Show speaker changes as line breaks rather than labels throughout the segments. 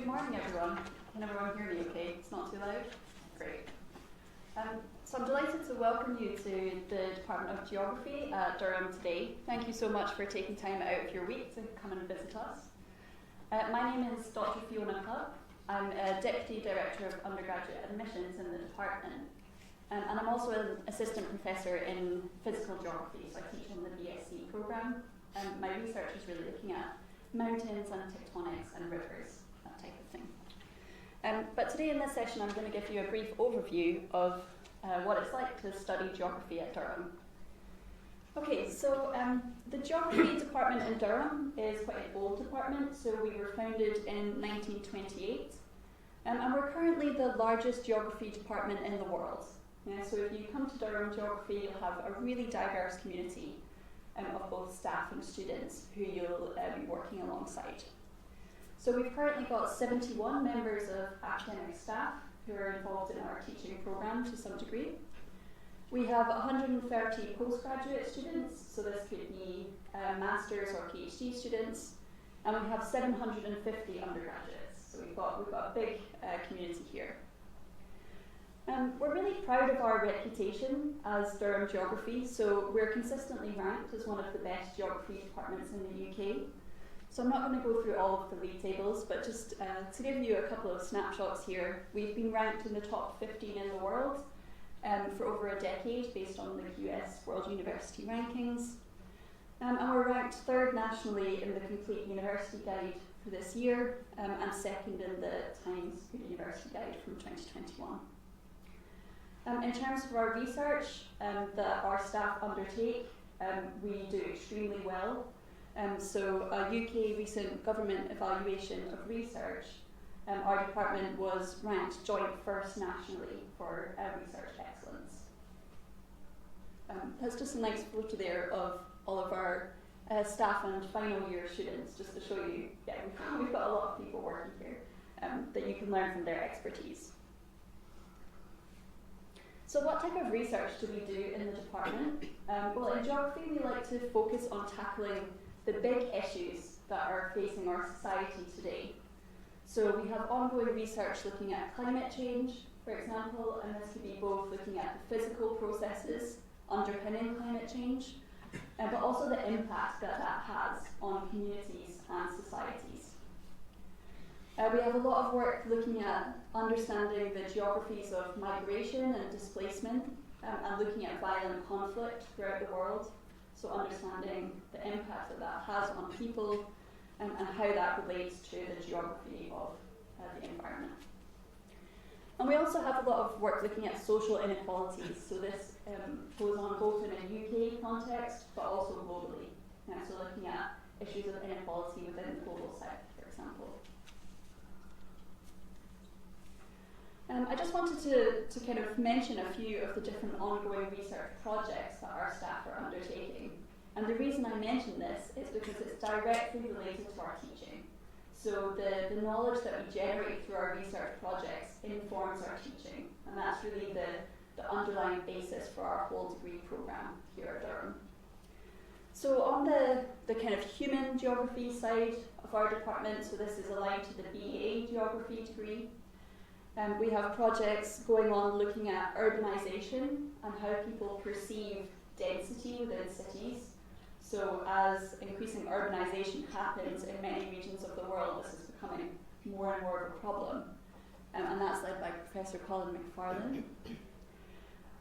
morning, everyone. Can everyone hear me okay? It's not too loud? Great. So I'm delighted to welcome you to the Department of Geography at Durham today. Thank you so much for taking time out of your week to come and visit us. My name is Dr. Fiona Clubb. I'm a Deputy Director of Undergraduate Admissions in the department. And I'm also an Assistant Professor in Physical Geography, so I teach in the BSc programme. My research is really looking at mountains and tectonics and rivers, that type of thing. But today in this session I'm going to give you a brief overview of what it's like to study geography at Durham. Okay, so the Geography Department in Durham is quite an old department, so we were founded in 1928, and we're currently the largest geography department in the world. So if you come to Durham Geography, you'll have a really diverse community of both staff and students who you'll be working alongside. So we've currently got 71 members of academic staff who are involved in our teaching programme to some degree. We have 130 postgraduate students, so this could be master's or PhD students, and we have 750 undergraduates. So we've got a big community here. We're really proud of our reputation as Durham Geography, so we're consistently ranked as one of the best geography departments in the UK. So I'm not going to go through all of the league tables, but just to give you a couple of snapshots here, we've been ranked in the top 15 in the world for over a decade based on the US World University Rankings. And we're ranked third nationally in the Complete University Guide for this year, and second in the Times Good University Guide from 2021. In terms of our research that our staff undertake, we do extremely well. So a UK recent government evaluation of research, our department was ranked joint first nationally for research excellence. That's just a nice photo there of all of our staff and final year students, just to show you, yeah, we've got a lot of people working here that you can learn from their expertise. So what type of research do we do in the department? Well, in geography we like to focus on tackling the big issues that are facing our society today. So we have ongoing research looking at climate change, for example, and this could be both looking at the physical processes underpinning climate change, but also the impact that that has on communities and societies. We have a lot of work looking at understanding the geographies of migration and displacement, and looking at violent conflict throughout the world, so understanding the impact that that has on people and how that relates to the geography of the environment. And we also have a lot of work looking at social inequalities, so this goes on both in a UK context but also globally, so looking at issues of inequality within the global south, for example. I just wanted to kind of mention a few of the different ongoing research projects that our staff are undertaking. And the reason I mention this is because it's directly related to our teaching. So the knowledge that we generate through our research projects informs our teaching. And that's really the underlying basis for our whole degree programme here at Durham. So on the kind of human geography side of our department, so this is aligned to the BA geography degree, we have projects going on looking at urbanisation and how people perceive density within cities. So as increasing urbanisation happens in many regions of the world, this is becoming more and more of a problem. And that's led by Professor Colin McFarlane.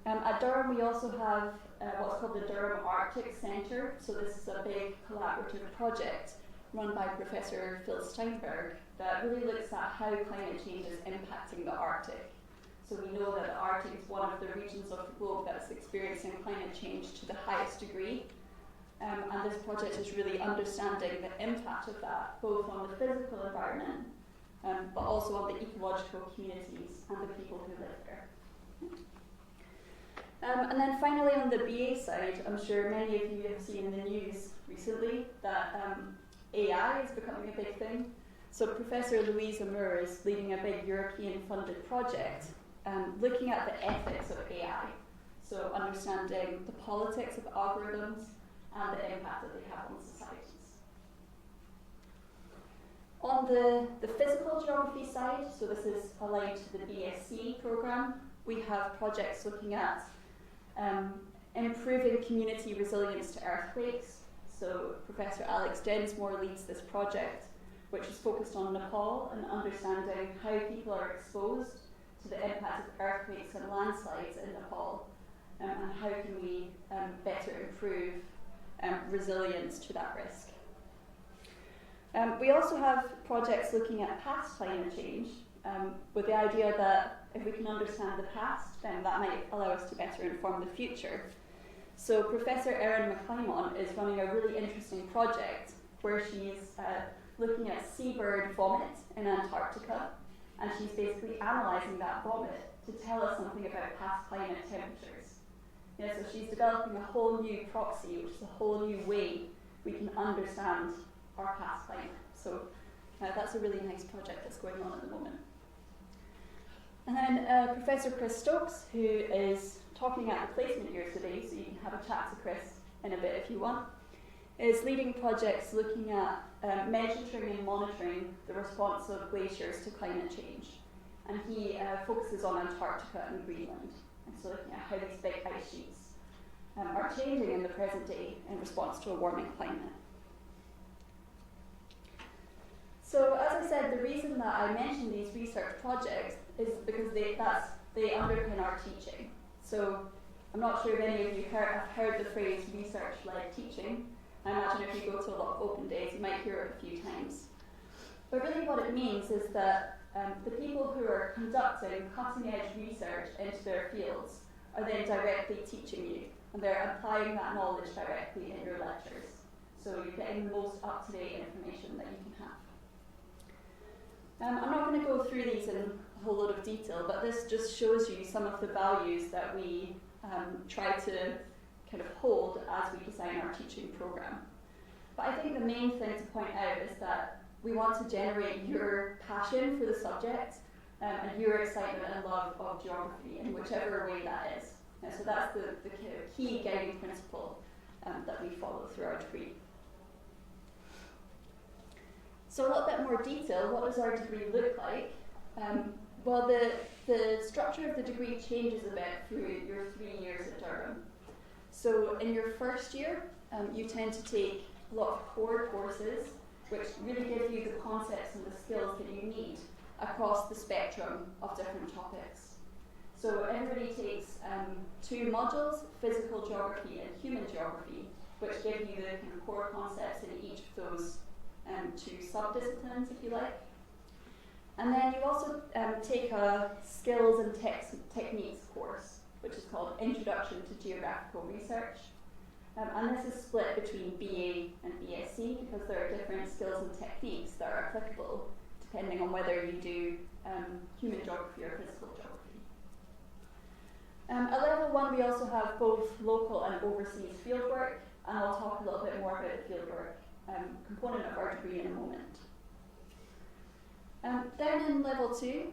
At Durham we also have what's called the Durham Arctic Centre. So this is a big collaborative project run by Professor Phil Steinberg that really looks at how climate change is impacting the Arctic. So we know that the Arctic is one of the regions of the globe that's experiencing climate change to the highest degree. And this project is really understanding the impact of that, both on the physical environment, but also on the ecological communities and the people who live there. And then finally on the BA side, I'm sure many of you have seen in the news recently that AI is becoming a big thing. So Professor Louise Amour is leading a big European-funded project looking at the ethics of AI, so understanding the politics of algorithms and the impact that they have on societies. On the physical geography side, so this is aligned to the BSc programme, we have projects looking at improving community resilience to earthquakes. So Professor Alex Densmore leads this project, which is focused on Nepal and understanding how people are exposed to the impact of earthquakes and landslides in Nepal, and how can we better improve resilience to that risk. We also have projects looking at past climate change, with the idea that if we can understand the past, then that might allow us to better inform the future. So Professor Erin McClymont is running a really interesting project where she's looking at seabird vomit in Antarctica, and she's basically analysing that vomit to tell us something about past climate temperatures. Yeah, so she's developing a whole new proxy, which is a whole new way we can understand our past climate. So that's a really nice project that's going on at the moment. And then Professor Chris Stokes, who is talking at the placement year today, so you can have a chat to Chris in a bit if you want, is leading projects looking at measuring and monitoring the response of glaciers to climate change. And he focuses on Antarctica and Greenland, and so looking at how these big ice sheets are changing in the present day in response to a warming climate. So as I said, the reason that I mention these research projects is because they underpin our teaching. So I'm not sure if any of you have heard the phrase research-led teaching. I imagine if you go to a lot of open days, you might hear it a few times. But really what it means is that the people who are conducting cutting-edge research into their fields are then directly teaching you, and they're applying that knowledge directly in your lectures. So you're getting the most up-to-date information that you can have. I'm not going to go through these in a whole lot of detail, but this just shows you some of the values that we try to kind of hold as we design our teaching programme. But I think the main thing to point out is that we want to generate your passion for the subject and your excitement and love of geography in whichever way that is. And so that's the kind of key guiding principle that we follow through our degree. So a little bit more detail, what does our degree look like? Well, the structure of the degree changes a bit through your 3 years at Durham. So in your first year, you tend to take a lot of core courses, which really give you the concepts and the skills that you need across the spectrum of different topics. So everybody takes 2 modules, physical geography and human geography, which give you the kind of core concepts in each of those 2 subdisciplines, if you like. And then you also take a skills and techniques course, which is called Introduction to Geographical Research. And this is split between BA and BSc because there are different skills and techniques that are applicable depending on whether you do human geography or physical geography. At level 1 we also have both local and overseas fieldwork, and I'll talk a little bit more about the fieldwork component of our degree in a moment. Then in level 2,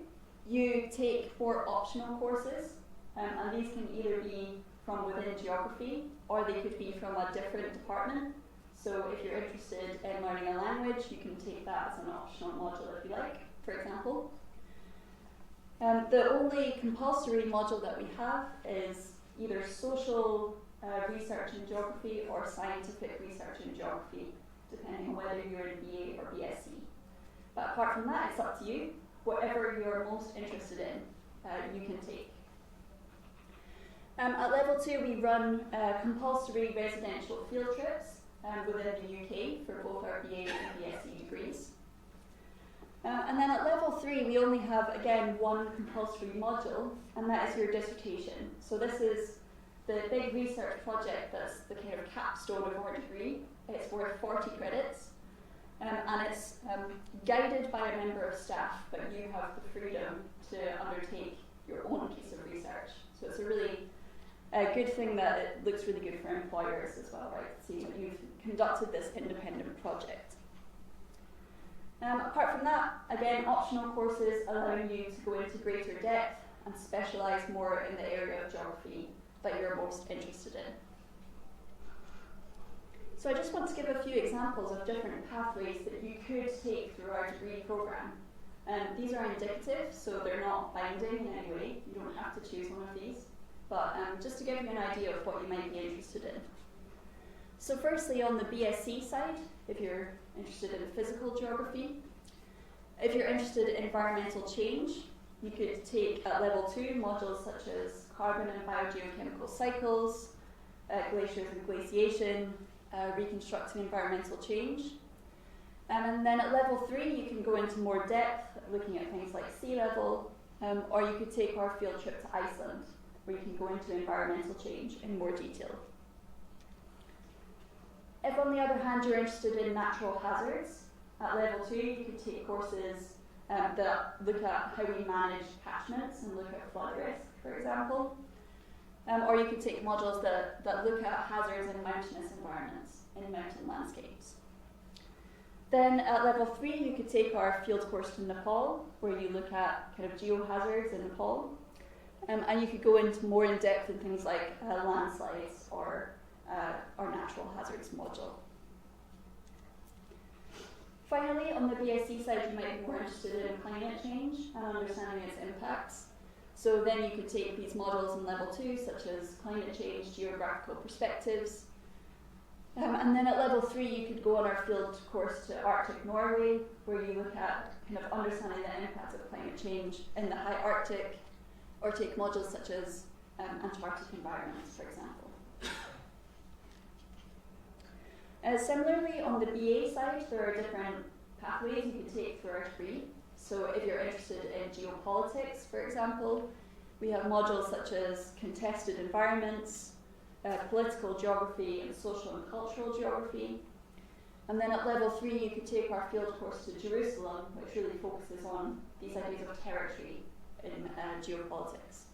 you take 4 optional courses, and these can either be from within geography or they could be from a different department. So if you're interested in learning a language, you can take that as an optional module if you like, for example. The only compulsory module that we have is either social research in geography or scientific research in geography, depending on whether you're in BA or BSc. But apart from that, it's up to you. Whatever you're most interested in, you can take. At level 2, we run compulsory residential field trips within the UK for both our BA and BSc degrees. And then at level 3, we only have, again, 1 compulsory module, and that is your dissertation. So this is the big research project that's the kind of capstone of our degree. It's worth 40 credits. And it's guided by a member of staff, but you have the freedom to undertake your own piece of research. So it's a really good thing that it looks really good for employers as well, right? Seeing that you've conducted this independent project. Apart from that, again, optional courses allowing you to go into greater depth and specialise more in the area of geography that you're most interested in. So I just want to give a few examples of different pathways that you could take through our degree programme. These are indicative, so they're not binding in any way. You don't have to choose one of these. But just to give you an idea of what you might be interested in. So firstly, on the BSc side, if you're interested in physical geography, if you're interested in environmental change, you could take at level 2 modules such as carbon and biogeochemical cycles, glaciers and glaciation, reconstructing environmental change. And then at level 3 you can go into more depth, looking at things like sea level, or you could take our field trip to Iceland, where you can go into environmental change in more detail. If on the other hand you're interested in natural hazards, at level 2 you could take courses that look at how we manage catchments and look at flood risk, for example. Or you could take modules that look at hazards in mountainous environments, in mountain landscapes. Then at level 3 you could take our field course to Nepal, where you look at kind of geohazards in Nepal. And you could go into more in depth in things like landslides or our natural hazards module. Finally, on the BSc side, you might be more interested in climate change and understanding its impacts. So then you could take these modules in level 2, such as climate change, geographical perspectives. And then at level 3, you could go on our field course to Arctic Norway, where you look at kind of understanding the impact of climate change in the high Arctic, or take modules such as Antarctic environments, for example. Similarly, on the BA side, there are different pathways you could take through our degree. So if you're interested in geopolitics, for example, we have modules such as contested environments, political geography, and social and cultural geography. And then at level 3, you could take our field course to Jerusalem, which really focuses on these ideas of territory in geopolitics.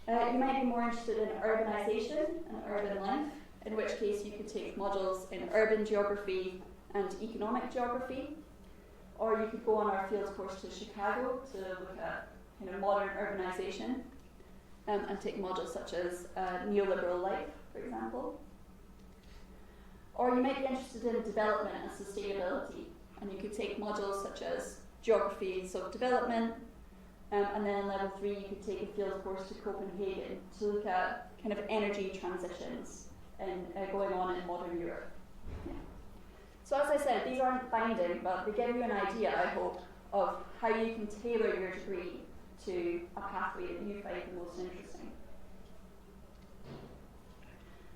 You might be more interested in urbanisation and urban life, in which case you could take modules in urban geography and economic geography, or you could go on our field course to Chicago to look at kind of modern urbanisation, and take modules such as neoliberal life, for example. Or you might be interested in development and sustainability, and you could take modules such as geographies of development, and then in level 3 you could take a field course to Copenhagen to look at kind of energy transitions and going on in modern Europe. Yeah. So as I said, these aren't binding, but they give you an idea, I hope, of how you can tailor your degree to a pathway that you find the most interesting.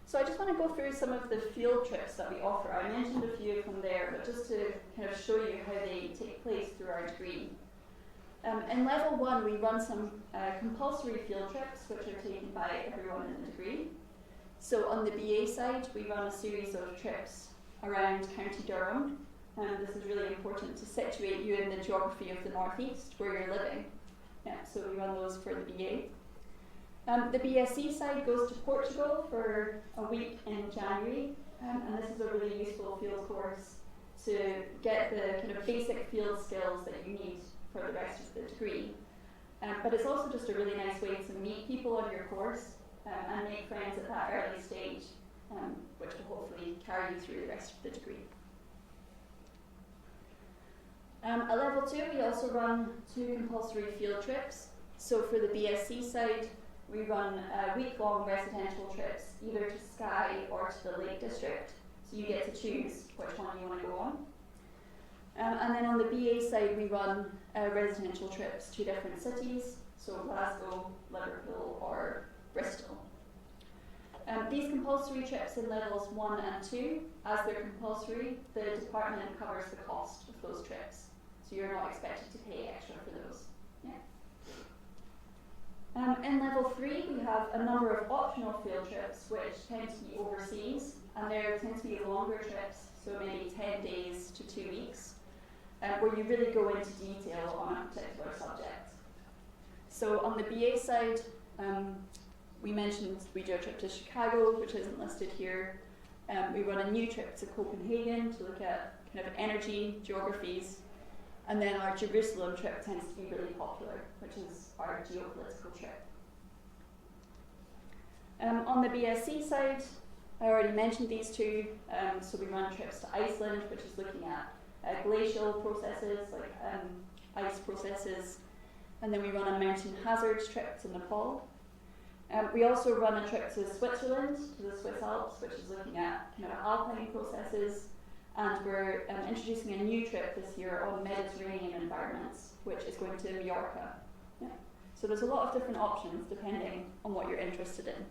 So I just want to go through some of the field trips that we offer. I mentioned a few of them there, but just to kind of show you how they take place through our degree. In level 1, we run some compulsory field trips, which are taken by everyone in the degree. So on the BA side, we run a series of trips around County Durham, and this is really important to situate you in the geography of the northeast where you're living. Yeah, so we run those for the BA. The BSc side goes to Portugal for a week in January, and this is a really useful field course to get the kind of basic field skills that you need for the rest of the degree. But it's also just a really nice way to meet people on your course and make friends at that early stage, which will hopefully carry you through the rest of the degree. At level 2, we also run 2 compulsory field trips. So for the BSc side, we run week-long residential trips, either to Skye or to the Lake District. So you get to choose which one you want to go on. And then on the BA side, we run residential trips to different cities, so Glasgow, Liverpool, or Bristol. These compulsory trips in levels 1 and 2, as they're compulsory, the department covers the cost of those trips. So you're not expected to pay extra for those. Yeah. In level 3, we have a number of optional field trips, which tend to be overseas, and they tend to be longer trips, so maybe 10 days to 2 weeks, where you really go into detail on a particular subject. So on the BA side, we mentioned we do a trip to Chicago, which isn't listed here. We run a new trip to Copenhagen to look at kind of energy geographies. And then our Jerusalem trip tends to be really popular, which is our geopolitical trip. On the BSc side, I already mentioned these two, so we run trips to Iceland, which is looking at glacial processes, like ice processes, and then we run a mountain hazards trip to Nepal. We also run a trip to Switzerland, to the Swiss Alps, which is looking at kind of alpine processes, and we're introducing a new trip this year on Mediterranean environments, which is going to Mallorca. Yeah. So there's a lot of different options depending on what you're interested in.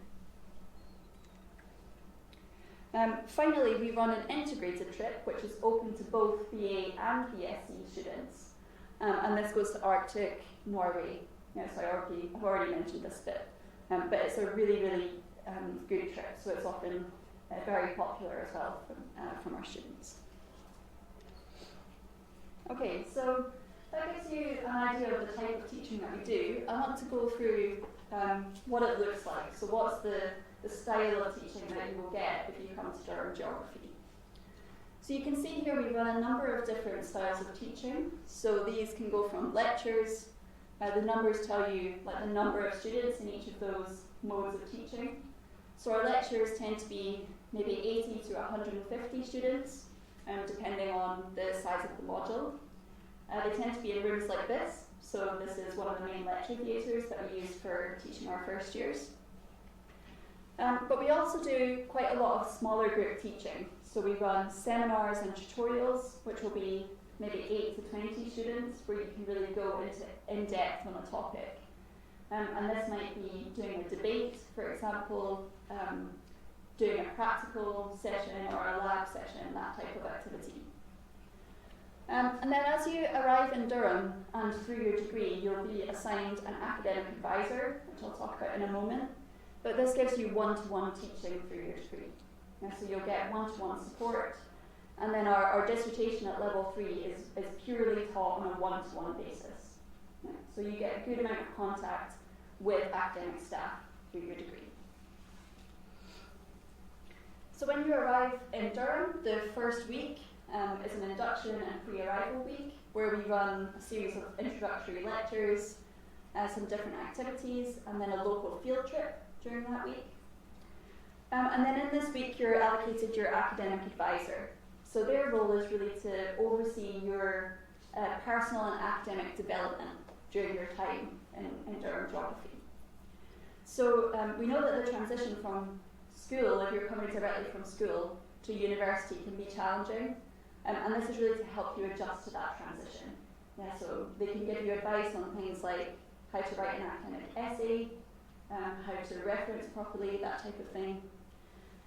Finally, we run an integrated trip, which is open to both BA and BSc students, and this goes to Arctic, Norway. Yeah, so I've already mentioned this bit, but it's a really, really good trip, so it's often very popular as well from our students. Okay, so that gives you an idea of the type of teaching that we do. I want to go through what it looks like. So what's the style of teaching that you will get if you come to Durham Geography. So you can see here we run a number of different styles of teaching. So these can go from lectures. The numbers tell you like the number of students in each of those modes of teaching. So our lectures tend to be maybe 80 to 150 students, depending on the size of the module. They tend to be in rooms like this. So this is one of the main lecture theatres that we use for teaching our first years. But we also do quite a lot of smaller group teaching. So we run seminars and tutorials, which will be maybe 8 to 20 students, where you can really go into in depth on a topic. And this might be doing a debate, for example, doing a practical session or a lab session, that type of activity. And then as you arrive in Durham and through your degree, you'll be assigned an academic advisor, which I'll talk about in a moment. But this gives you one-to-one teaching through your degree. So you'll get one-to-one support. And then our dissertation at level 3 is purely taught on a one-to-one basis. So you get a good amount of contact with academic staff through your degree. So when you arrive in Durham, the first week is an induction and pre-arrival week, where we run a series of introductory lectures, some different activities, and then a local field trip during that week. And then in this week, you're allocated your academic advisor. So their role is really to oversee your personal and academic development during your time in Durham Geography. So we know that the transition from school, if you're coming directly from school to university, can be challenging. And this is really to help you adjust to that transition. Yeah, so they can give you advice on things like how to write an academic essay, how to reference properly, that type of thing.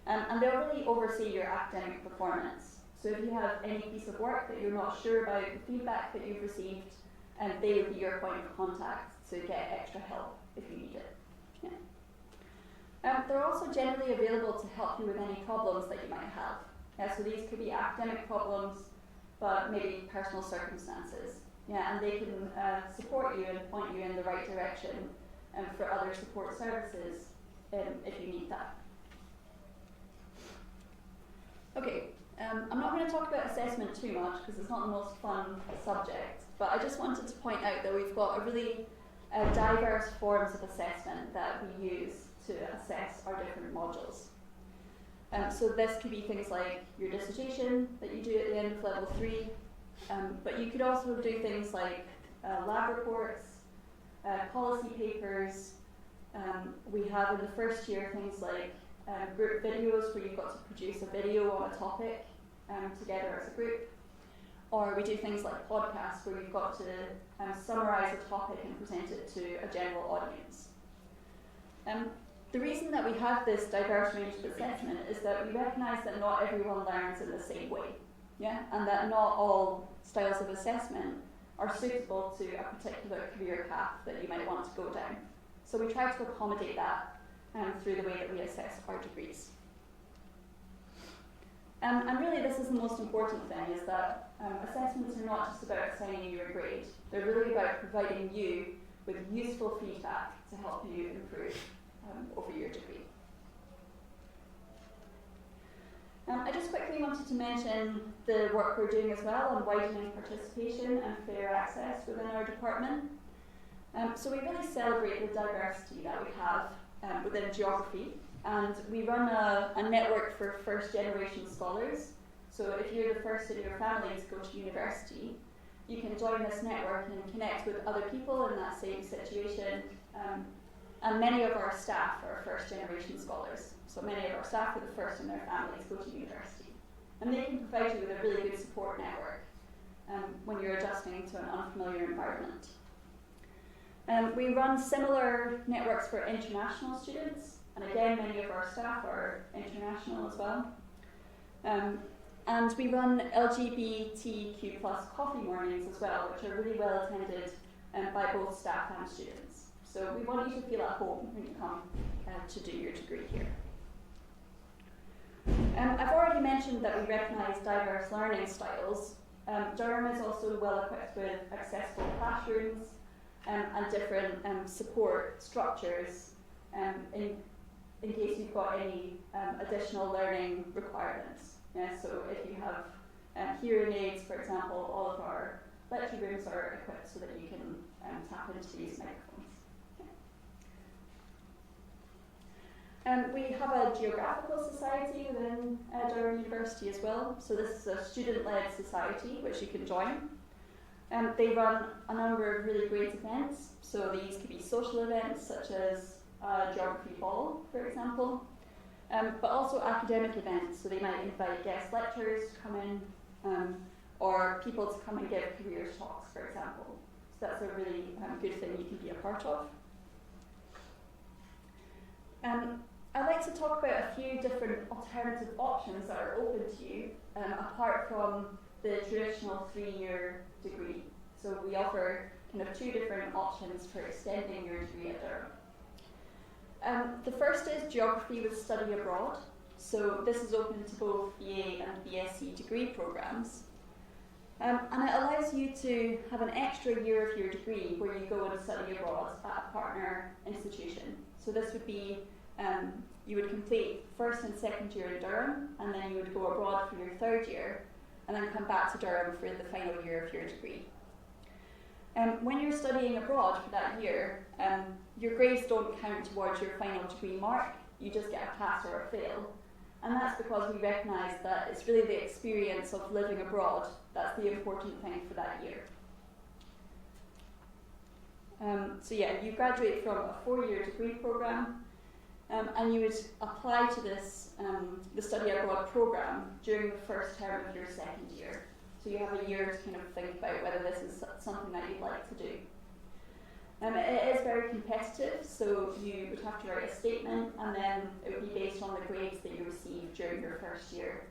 And they'll really oversee your academic performance. So if you have any piece of work that you're not sure about, the feedback that you've received, they will be your point of contact to get extra help if you need it. Yeah. They're also generally available to help you with any problems that you might have. So these could be academic problems, but maybe personal circumstances. Yeah, and they can support you and point you in the right direction for other support services if you need that. Okay, I'm not going to talk about assessment too much because it's not the most fun subject, but I just wanted to point out that we've got a really diverse forms of assessment that we use to assess our different modules. So this could be things like your dissertation that you do at the end of level 3, but you could also do things like lab reports, policy papers. We have in the first year things like group videos where you've got to produce a video on a topic together as a group. Or we do things like podcasts where you've got to summarise a topic and present it to a general audience. The reason that we have this diverse range of assessment is that we recognise that not everyone learns in the same way, yeah, and that not all styles of assessment are suitable to a particular career path that you might want to go down. So we try to accommodate that through the way that we assess our degrees. And really this is the most important thing, is that assessments are not just about assigning you a grade. They're really about providing you with useful feedback to help you improve over your degree. I just quickly wanted to mention the work we're doing as well on widening participation and fair access within our department. So we really celebrate the diversity that we have within geography, And we run a network for first generation scholars. So if you're the first in your family to go to university, you can join this network and connect with other people in that same situation. And many of our staff are first generation scholars. So many of our staff are the first in their family to go to university. And they can provide you with a really good support network when you're adjusting to an unfamiliar environment. We run similar networks for international students, and again, many of our staff are international as well. And we run LGBTQ+ coffee mornings as well, which are really well attended by both staff and students. So we want you to feel at home when you come to do your degree here. I've already mentioned that we recognise diverse learning styles. Durham is also well equipped with accessible classrooms and different support structures in case you've got any additional learning requirements. So if you have hearing aids, for example, all of our lecture rooms are equipped so that you can tap into these microphones. We have a geographical society within Durham University as well. So this is a student-led society which you can join. They run a number of really great events. So these could be social events such as geography ball, for example, but also academic events. So they might invite guest lecturers to come in, or people to come and give careers talks, for example. So that's a really good thing you can be a part of. I'd like to talk about a few different alternative options that are open to you, apart from the traditional 3-year degree. So we offer kind of 2 different options for extending your degree at Durham. The first is geography with study abroad. So this is open to both BA and BSc degree programs. And it allows you to have an extra year of your degree where you go and study abroad at a partner institution. So this would be, you would complete first and second year in Durham, and then you would go abroad for your 3rd year, and then come back to Durham for the final year of your degree. When you're studying abroad for that year, your grades don't count towards your final degree mark, you just get a pass or a fail. And that's because we recognise that it's really the experience of living abroad that's the important thing for that year. So yeah, you graduate from a 4-year degree programme, and you would apply to this, the study abroad programme during the first term of your 2nd year. So you have a year to kind of think about whether this is something that you'd like to do. It is very competitive, so you would have to write a statement, and then it would be based on the grades that you received during your 1st year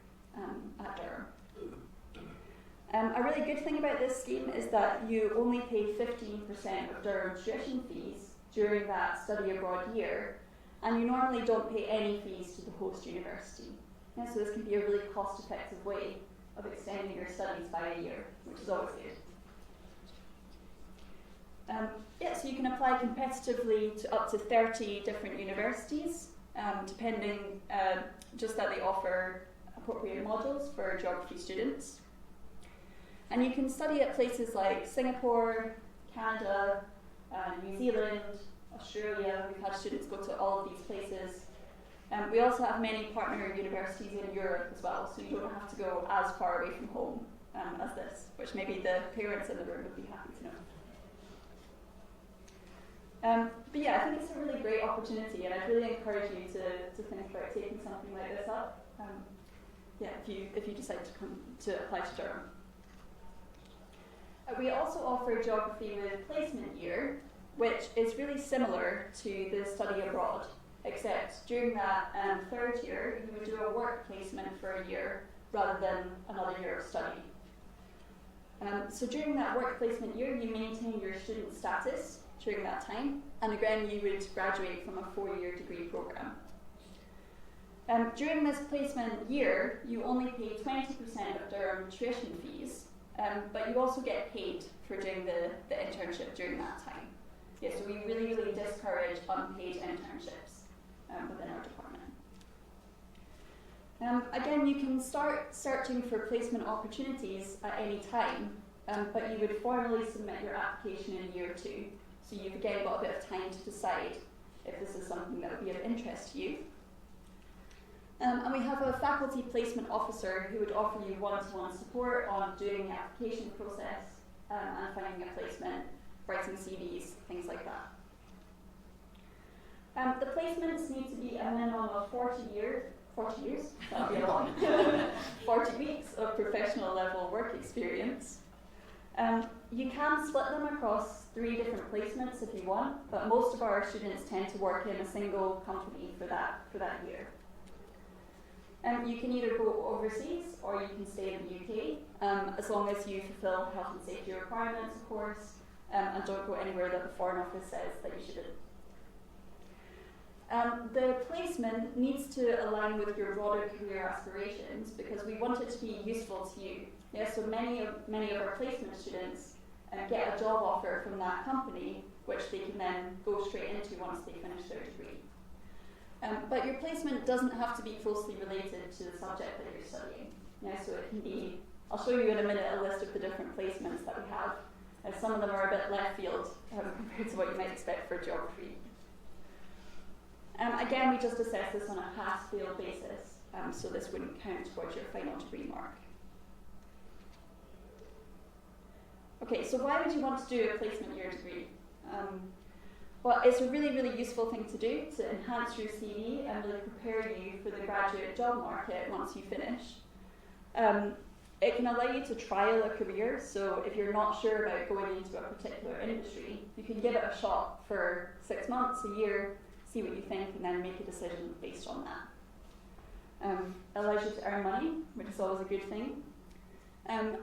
at Durham. A really good thing about this scheme is that you only pay 15% of Durham tuition fees during that study abroad year, and you normally don't pay any fees to the host university. So this can be a really cost-effective way of extending your studies by a year, which is always good. So you can apply competitively to up to 30 different universities, depending just that they offer appropriate modules for geography students. And you can study at places like Singapore, Canada, New Zealand, Australia. We've had students go to all of these places. We also have many partner universities in Europe as well, so you don't have to go as far away from home as this, which maybe the parents in the room would be happy to know. But yeah, I think it's a really great opportunity, and I'd really encourage you to think about taking something like this up. If you decide to come to apply to Durham. We also offer geography with placement year, which is really similar to the study abroad, except during that 3rd year you would do a work placement for a year rather than another year of study. So during that work placement year you maintain your student status during that time, and again you would graduate from a 4-year degree programme. During this placement year you only pay 20% of Durham tuition fees, but you also get paid for doing the internship during that time. Yeah, so we really, really discourage unpaid internships within our department. Again, you can start searching for placement opportunities at any time, but you would formally submit your application in year 2. So you've again got a bit of time to decide if this is something that would be of interest to you. And we have a faculty placement officer who would offer you one-to-one support on doing the application process and finding a placement, writing CVs, things like that. The placements need to be a minimum of 40 years, that'll be a lot, 40 weeks of professional level work experience. You can split them across 3 different placements if you want, but most of our students tend to work in a single company for that year. You can either go overseas or you can stay in the UK, as long as you fulfil health and safety requirements, of course, and don't go anywhere that the Foreign Office says that you shouldn't. The placement needs to align with your broader career aspirations because we want it to be useful to you. Yeah, so many of our placement students get a job offer from that company, which they can then go straight into once they finish their degree. But your placement doesn't have to be closely related to the subject that you're studying. Yeah, so it can be, I'll show you in a minute a list of the different placements that we have. Some of them are a bit left field compared to what you might expect for geography. Again, we just assess this on a pass-fail basis, so this wouldn't count towards your final degree mark. Okay, so why would you want to do a placement year degree? Well, it's a really, really useful thing to do to enhance your CV and really prepare you for the graduate job market once you finish. It can allow you to trial a career, so if you're not sure about going into a particular industry, you can give it a shot for 6 months, a year, see what you think, and then make a decision based on that. It allows you to earn money, which is always a good thing. And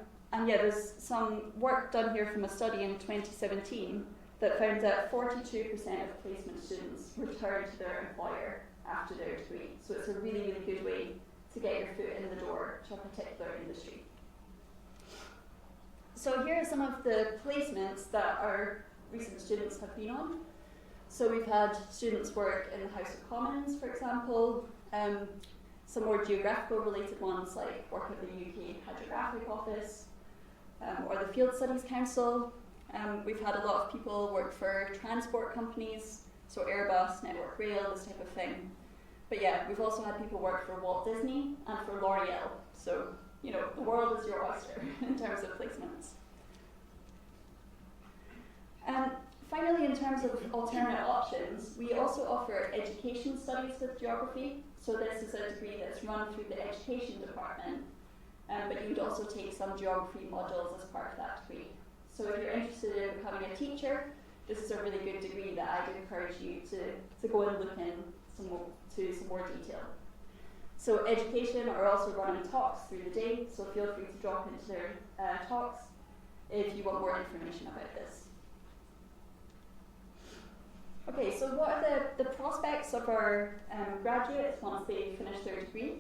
yeah, there's some work done here from a study in 2017 that found that 42% of placement students return to their employer after their degree. So it's a really, really good way to get your foot in the door to a particular industry. So here are some of the placements that our recent students have been on. So we've had students work in the House of Commons, for example, some more geographical related ones like work at the UK Hydrographic Office or the Field Studies Council. We've had a lot of people work for transport companies, so Airbus, Network Rail, this type of thing. But yeah, we've also had people work for Walt Disney and for L'Oreal. So, you know, the world is your oyster in terms of placements. Finally, in terms of alternate options, we also offer education studies with geography. So this is a degree that's run through the education department, but you would also take some geography modules as part of that degree. So if you're interested in becoming a teacher, this is a really good degree that I'd encourage you to go and look in some more detail. So education are also running talks through the day, so feel free to drop into their talks if you want more information about this. Okay, so what are the prospects of our graduates once they finish their degree?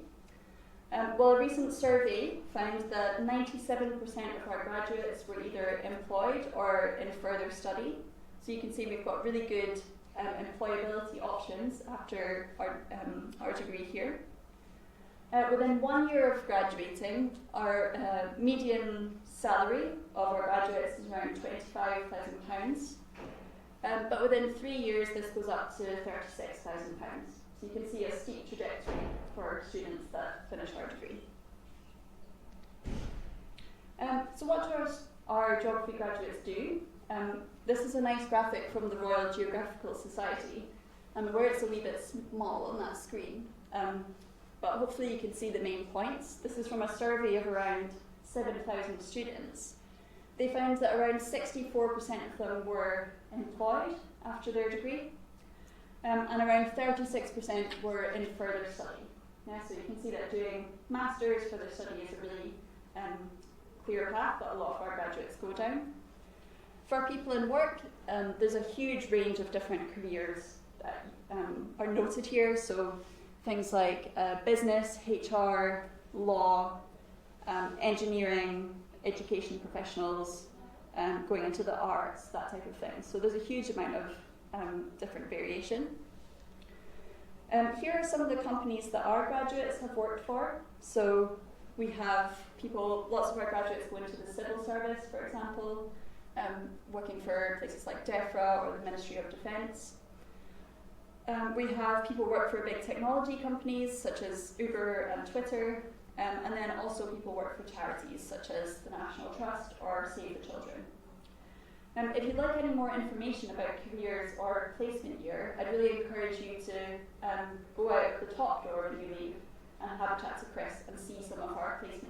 Well, a recent survey found that 97% of our graduates were either employed or in further study. So you can see we've got really good employability options after our degree here. Within 1 year of graduating, our median salary of our graduates is around £25,000. But within 3 years, this goes up to £36,000. So you can see a steep trajectory for students that finish our degree. So what do our geography graduates do? This is a nice graphic from the Royal Geographical Society. I'm aware it's a wee bit small on that screen, but hopefully you can see the main points. This is from a survey of around 7,000 students. They found that around 64% of them were employed after their degree, and around 36% were in further study. Yeah, so you can see that doing masters further study is a really clear path that a lot of our graduates go down. For people in work, there's a huge range of different careers that are noted here. So things like business, HR, law, engineering, education professionals, going into the arts, that type of thing. So there's a huge amount of different variation. Here are some of the companies that our graduates have worked for. So we have people, lots of our graduates go into the civil service, for example, working for places like DEFRA or the Ministry of Defence. We have people work for big technology companies such as Uber and Twitter, and then also people work for charities such as the National Trust or Save the Children. If you'd like any more information about careers or placement year, I'd really encourage you to go out the top door when you leave and have a chat to Chris and see some of our placement